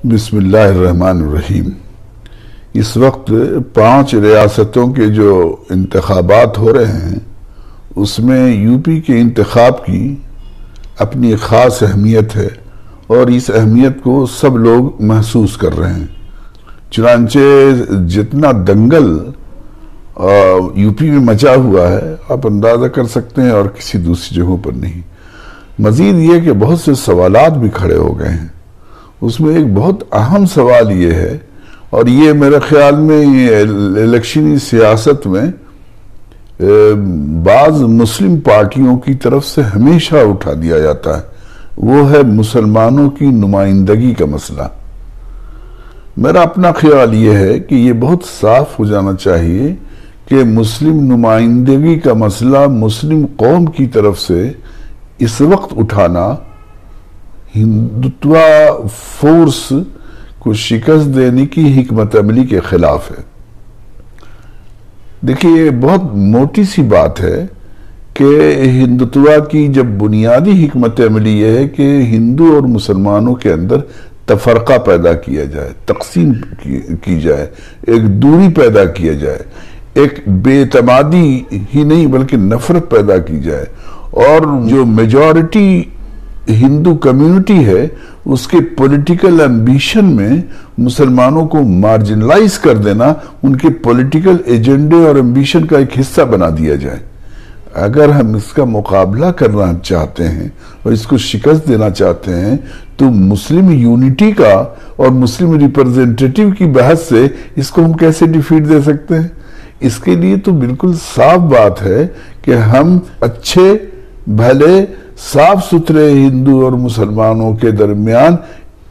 بسم اللہ الرحمن الرحیم۔ اس وقت 5 ریاستوں کے جو انتخابات ہو رہے ہیں اس میں یو پی کے انتخاب کی اپنی خاص اہمیت ہے اور اس اہمیت کو سب لوگ محسوس کر رہے ہیں۔ چنانچہ جتنا دنگل یو پی میں مچا ہوا ہے آپ اندازہ کر سکتے ہیں اور کسی دوسری جگہوں پر نہیں۔ مزید یہ کہ بہت سے سوالات بھی کھڑے ہو گئے ہیں۔ اس میں ایک بہت اہم سوال یہ ہے، اور یہ میرے خیال میں الیکشنی سیاست میں بعض مسلم پارٹیوں کی طرف سے ہمیشہ اٹھا دیا جاتا ہے، وہ ہے مسلمانوں کی نمائندگی کا مسئلہ۔ میرا اپنا خیال یہ ہے کہ یہ بہت صاف ہو جانا چاہیے کہ مسلم نمائندگی کا مسئلہ مسلم قوم کی طرف سے اس وقت اٹھانا ہندوتوا فورس کو شکست دینے کی حکمت عملی کے خلاف ہے۔ دیکھیے یہ بہت موٹی سی بات ہے کہ ہندوتوا کی جب بنیادی حکمت عملی یہ ہے کہ ہندو اور مسلمانوں کے اندر تفرقہ پیدا کیا جائے، تقسیم کی جائے، ایک دوری پیدا کیا جائے، ایک بے اعتمادی ہی نہیں بلکہ نفرت پیدا کی جائے، اور جو میجورٹی ہندو کمیونٹی ہے اس کے پولیٹیکل ایمبیشن میں مسلمانوں کو مارجنلائز کر دینا، ان کے پولیٹیکل ایجنڈے اور ایمبیشن کا ایک حصہ بنا دیا جائے۔ اگر ہم اس کا مقابلہ کرنا چاہتے ہیں اور اس کو شکست دینا چاہتے ہیں تو مسلم یونٹی کا اور مسلم ریپرزنٹیٹیو کی بحث سے اس کو ہم کیسے ڈیفیٹ دے سکتے ہیں؟ اس کے لیے تو بالکل صاف بات ہے کہ ہم اچھے بھلے صاف ستھرے ہندو اور مسلمانوں کے درمیان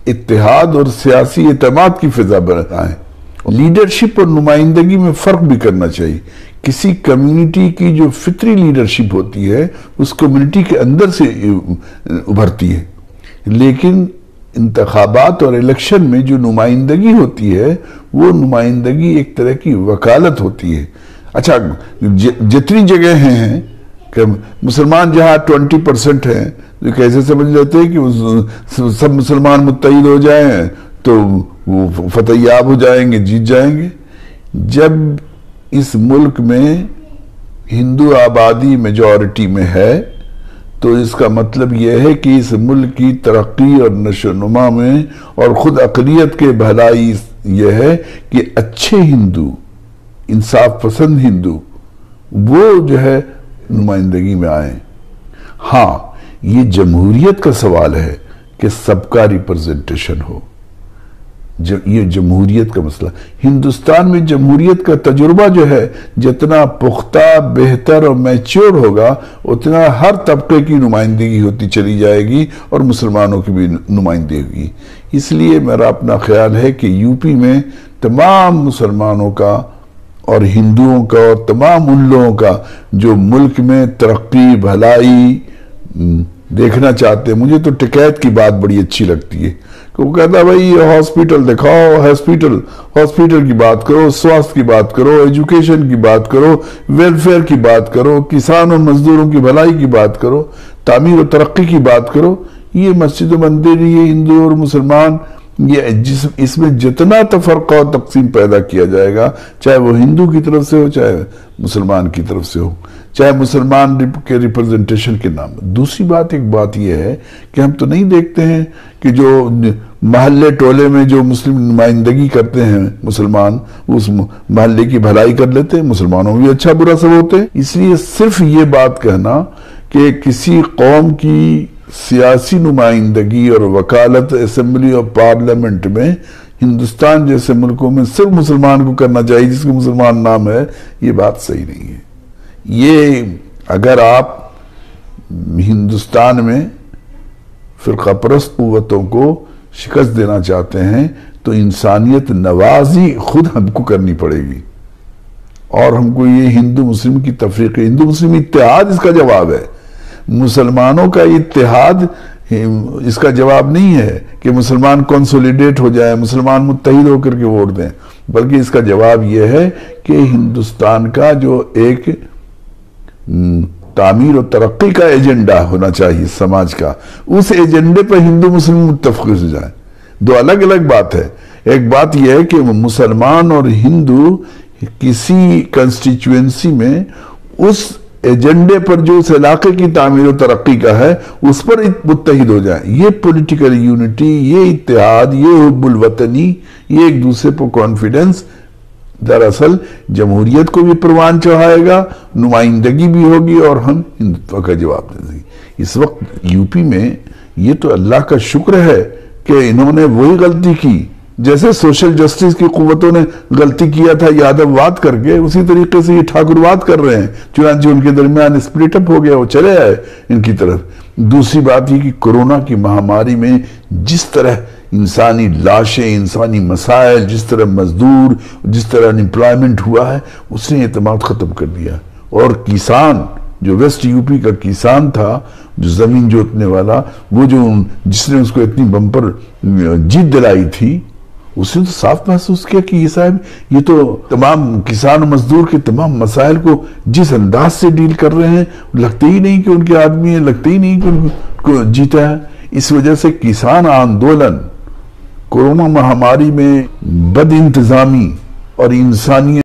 اتحاد اور سیاسی اعتماد کی فضا بنائیں۔ لیڈرشپ اور نمائندگی میں فرق بھی کرنا چاہیے۔ کسی کمیونٹی کی جو فطری لیڈرشپ ہوتی ہے اس کمیونٹی کے اندر سے ابھرتی ہے، لیکن انتخابات اور الیکشن میں جو نمائندگی ہوتی ہے وہ نمائندگی ایک طرح کی وکالت ہوتی ہے۔ اچھا جتنی جگہ ہیں کہ مسلمان جہاں 20% ہیں جو کیسے سمجھ لیتے ہیں کہ سب مسلمان متحد ہو جائیں تو وہ فتح یاب ہو جائیں گے، جیت جائیں گے۔ جب اس ملک میں ہندو آبادی میجورٹی میں ہے تو اس کا مطلب یہ ہے کہ اس ملک کی ترقی اور نشو و نما میں اور خود اقلیت کے بھلائی یہ ہے کہ اچھے ہندو، انصاف پسند ہندو وہ جو ہے نمائندگی میں آئیں۔ ہاں یہ جمہوریت کا سوال ہے کہ سب کا ریپرزنٹیشن ہو، یہ جمہوریت کا مسئلہ۔ ہندوستان میں جمہوریت کا تجربہ جو ہے جتنا پختہ، بہتر اور میچور ہوگا اتنا ہر طبقے کی نمائندگی ہوتی چلی جائے گی اور مسلمانوں کی بھی نمائندگی ہوگی۔ اس لیے میرا اپنا خیال ہے کہ یو پی میں تمام مسلمانوں کا اور ہندوؤں کا اور تمام ان لوگوں کا جو ملک میں ترقی بھلائی دیکھنا چاہتے ہیں۔ مجھے تو ٹکیت کی بات بڑی اچھی لگتی ہے کہ وہ کہتا ہے بھائی ہاسپیٹل دکھاؤ، ہاسپیٹل کی بات کرو، سواستھ کی بات کرو، ایجوکیشن کی بات کرو، ویلفیئر کی بات کرو، کسان اور مزدوروں کی بھلائی کی بات کرو، تعمیر و ترقی کی بات کرو۔ یہ مسجد و مندر، یہ ہندو اور مسلمان، اس میں جتنا تفرقہ اور تقسیم پیدا کیا جائے گا، چاہے وہ ہندو کی طرف سے ہو چاہے مسلمان کی طرف سے ہو، چاہے مسلمان کے ریپرزنٹیشن کے نام۔ دوسری بات یہ ہے کہ ہم تو نہیں دیکھتے ہیں کہ جو محلے ٹولے میں جو مسلم نمائندگی کرتے ہیں مسلمان، اس محلے کی بھلائی کر لیتے ہیں، مسلمانوں بھی اچھا برا سب ہوتے ہیں۔ اس لیے صرف یہ بات کہنا کہ کسی قوم کی سیاسی نمائندگی اور وکالت اسمبلی اور پارلیمنٹ میں ہندوستان جیسے ملکوں میں صرف مسلمان کو کرنا چاہیے جس کو مسلمان نام ہے، یہ بات صحیح نہیں ہے۔ یہ اگر آپ ہندوستان میں فرقہ پرست قوتوں کو شکست دینا چاہتے ہیں تو انسانیت نوازی خود ہم کو کرنی پڑے گی، اور ہم کو یہ ہندو مسلم کی تفریق، ہندو مسلم اتحاد اس کا جواب ہے۔ مسلمانوں کا اتحاد اس کا جواب نہیں ہے کہ مسلمان کنسولیڈیٹ ہو جائے، مسلمان متحد ہو کر کے ووٹ دیں، بلکہ اس کا جواب یہ ہے کہ ہندوستان کا جو ایک تعمیر و ترقی کا ایجنڈا ہونا چاہیے سماج کا، اس ایجنڈے پر ہندو مسلم متفق ہو جائیں۔ دو الگ الگ بات ہے. ایک بات یہ ہے کہ مسلمان اور ہندو کسی کنسٹیچوئنسی میں اس ایجنڈے پر جو اس علاقے کی تعمیر و ترقی کا ہے اس پر متحد ہو جائیں. یہ پولیٹیکل یونٹی، یہ اتحاد، یہ حب الوطنی، یہ ایک دوسرے پر کانفیڈنس دراصل جمہوریت کو بھی پروان چڑھائے گا، نمائندگی بھی ہوگی اور ہم ہندوتو کا جواب دیں گے. اس وقت یو پی میں یہ تو اللہ کا شکر ہے کہ انہوں نے وہی غلطی کی جیسے سوشل جسٹس کی قوتوں نے غلطی کیا تھا یادو واد کر کے، اسی طریقے سے یہ ٹھاکر واد کر رہے ہیں. چنانچہ ان کے درمیان اسپلٹ اپ ہو گیا، وہ چلے آئے ان کی طرف. دوسری بات یہ کہ کورونا کی مہاماری میں جس طرح انسانی لاشیں، انسانی مسائل، جس طرح مزدور، جس طرح انپلائمنٹ ہوا ہے، اس نے اعتماد ختم کر دیا. اور کسان جو ویسٹ یو پی کا کسان تھا، جو زمین جوتنے والا، وہ جو جس نے اس کو اتنی بمپر جیت دلائی تھی، اس نے تو صاف محسوس کیا کہ یہ صاحب یہ تو تمام کسان و مزدور کے تمام مسائل کو جس انداز سے ڈیل کر رہے ہیں، لگتے ہی نہیں کہ ان کے آدمی ہیں، لگتے ہی نہیں کہ ان کو جیتا ہے. اس وجہ سے کسان آندولن کورونا مہاماری میں بد انتظامی اور انسانیت